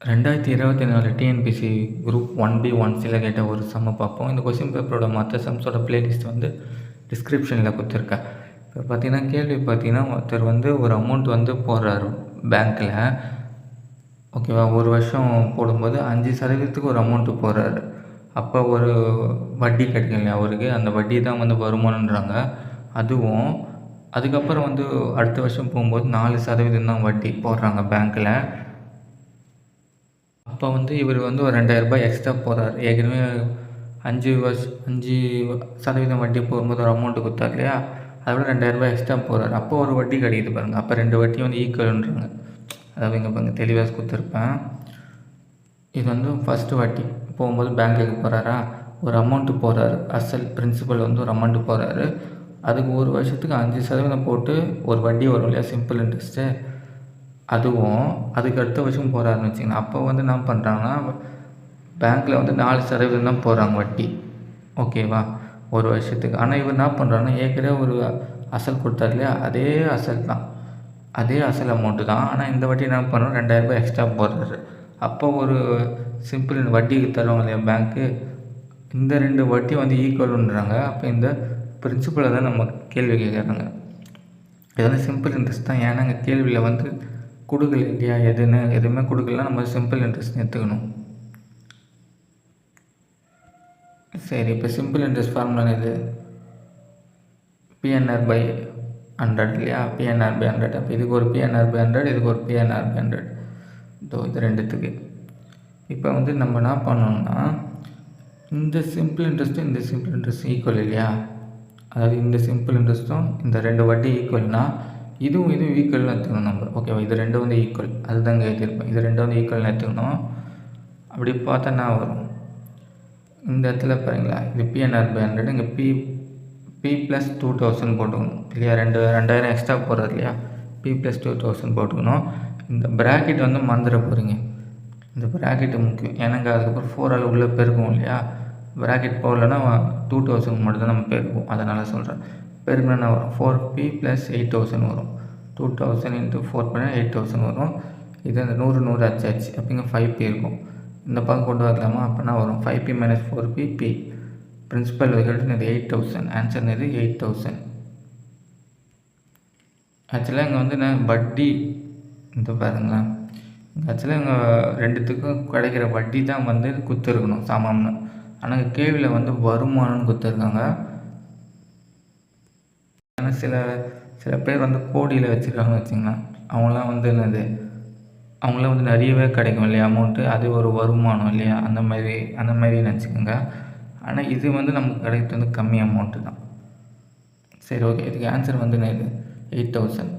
2024 TNPSC group 1B 1Cல கேட்ட ஒரு சம்ம பார்ப்போம். இந்த கொஸ்டின் பேப்பரோட மற்ற சம்ஸோட பிளேலிஸ்ட் வந்து டிஸ்கிரிப்ஷனில் கொடுத்துருக்கேன். இப்போ பார்த்தீங்கன்னா கேள்வி பார்த்தீங்கன்னா ஒருத்தர் வந்து ஒரு அமௌண்ட் வந்து போடுறாரு பேங்க்கில். ஓகேவா, ஒரு வருஷம் போடும்போது 5% ஒரு அமௌண்ட்டு போடுறாரு. அப்போ ஒரு வட்டி கிடைக்கும் இல்லையா அவருக்கு, அந்த வட்டி தான் வந்து வருமானன்றாங்க. அதுவும் அதுக்கப்புறம் வந்து அடுத்த வருஷம் போகும்போது 4% தான் வட்டி போடுறாங்க பேங்க்கில். அப்போ வந்து இவர் வந்து ஒரு 2000 எக்ஸ்ட்ரா போடுறாரு. ஏற்கனவே 5% வட்டி போகும்போது ஒரு அமௌண்ட்டு கொடுத்தாரு இல்லையா, அதை விட 2000 எக்ஸ்ட்ரா போடுறாரு. அப்போ ஒரு வட்டி கிடைக்குது பாருங்கள். அப்போ 2 வட்டி வந்து ஈக்குவல்ன்றாங்க. அதாவது இங்கே பாருங்கள் தெளிவாக கொடுத்துருப்பேன். இது வந்து ஃபஸ்ட்டு வட்டி போகும்போது பேங்க்குக்கு போகிறாரா, ஒரு அமௌண்ட்டு போடுறாரு. அசல் பிரின்சிபல் வந்து ஒரு அமௌண்ட்டு போடுறாரு. அதுக்கு ஒரு வருஷத்துக்கு 5% போட்டு ஒரு வட்டி வரும் இல்லையா, சிம்பிள் இன்ட்ரெஸ்ட்டு. அதுவும் அதுக்கு அடுத்த வருஷம் போகிறாருன்னு வச்சுக்கோங்க. அப்போ வந்து என்ன பண்ணுறாங்கன்னா பேங்க்கில் வந்து 4% தான் போடுறாங்க வட்டி. ஓகேவா, ஒரு வருஷத்துக்கு. ஆனால் இவர் என்ன பண்ணுறாருன்னா ஏற்கனவே ஒரு அசல் கொடுத்தாரு இல்லையா, அதே அசல் தான், அதே அசல் அமௌண்ட்டு தான். ஆனால் இந்த வட்டி என்ன பண்ணுறோம், 2000 எக்ஸ்ட்ரா போடுறாரு. அப்போ ஒரு சிம்பிள் வட்டிக்கு தருவாங்க இல்லையா பேங்க்கு, இந்த 2 வட்டி வந்து ஈக்குவல்ன்றாங்க. அப்போ இந்த பிரின்சிபலை தான் நம்ம கேள்வி கேட்குறாங்க. இதெல்லாம் சிம்பிள் இன்ட்ரெஸ்ட் தான். ஏன்னா இங்கே கேள்வியில் வந்து கொடுக்கல இல்லையா, எதுவுமே கொடுக்கலனா நம்ம சிம்பிள் இன்ட்ரெஸ்ட் எடுத்துக்கணும். சரி, இப்போ சிம்பிள் இன்ட்ரெஸ்ட் ஃபார்முலா இது PNR/100 இல்லையா, PNR/100. அப்போ இதுக்கு ஒரு PNR/100, இதுக்கு ஒரு PNR/100. இது ரெண்டுத்துக்கு. இப்போ வந்து நம்ம என்ன பண்ணோம்னா இந்த சிம்பிள் இன்ட்ரெஸ்ட்டும் இந்த சிம்பிள் இன்ட்ரெஸ்ட் ஈக்குவல் இல்லையா, அதாவது இந்த சிம்பிள் இன்ட்ரெஸ்ட்டும் இந்த 2 வட்டி ஈக்குவல்னால் இதுவும் ஈக்குவல்னு எடுத்துக்கணும் நம்ம. ஓகேவா, இது ரெண்டும் வந்து ஈக்குவல், அதுதாங்க எழுதியிருப்பேன். இது ரெண்டும் வந்து ஈக்குவல்னு எடுத்துக்கணும். அப்படி பார்த்தா என்ன வரும், இந்த இடத்துல பாருங்களா, இது PNR/100, இங்கே P + 2000 போட்டுக்கணும் இல்லையா, 2000 எக்ஸ்ட்ரா போடுறது இல்லையா, P + 2000 போட்டுக்கணும். இந்த ப்ராக்கெட் வந்து மறந்துட போகிறீங்க. இந்த ப்ராக்கெட்டு முக்கியம். எனக்கு அதுக்கப்புறம் 4 உள்ளே பெருக்கும் இல்லையா, ப்ராக்கெட் போடலன்னா 2000 மட்டும் தான் நம்ம பெருக்கும். அதனால் சொல்கிறேன். பெருக்குனா என்ன வரும், 4P + 8000 வரும். 2000 × 4 பண்ணால் 8000 வரும். இது அந்த 100 ஆச்சு. அப்போ இங்கே 5P இருக்கும். இந்த பக்கம் கொண்டு வரலாமா, அப்போனா வரும் 5P - 4P P. பிரின்சிபல் இது 8000. ஆன்சர் இது 8000. ஆக்சுவலாக இங்கே வந்து நான் வட்டி இந்த பாருங்களேன், ஆக்சுவலாக இங்கே ரெண்டுத்துக்கும் கிடைக்கிற வட்டி தான் வந்து கொடுத்துருக்கணும் சமம்னு. ஆனால் கேள்வியில் வந்து வருமானம்னு கொடுத்துருக்காங்க. ஆனால் சில பேர் வந்து கோடியில் வச்சுருக்காங்கன்னு வச்சுங்களேன், அவங்களாம் வந்து அவங்களாம் வந்து நிறையவே கிடைக்கும் இல்லையா அமௌண்ட்டு, அது ஒரு வருமானம் இல்லையா, அந்த மாதிரி நினச்சிக்கோங்க. ஆனால் இது வந்து நமக்கு கிடைக்கிறது வந்து கம்மி அமௌண்ட்டு தான். சரி, ஓகே, இதுக்கு ஆன்சர் வந்து இது 8000.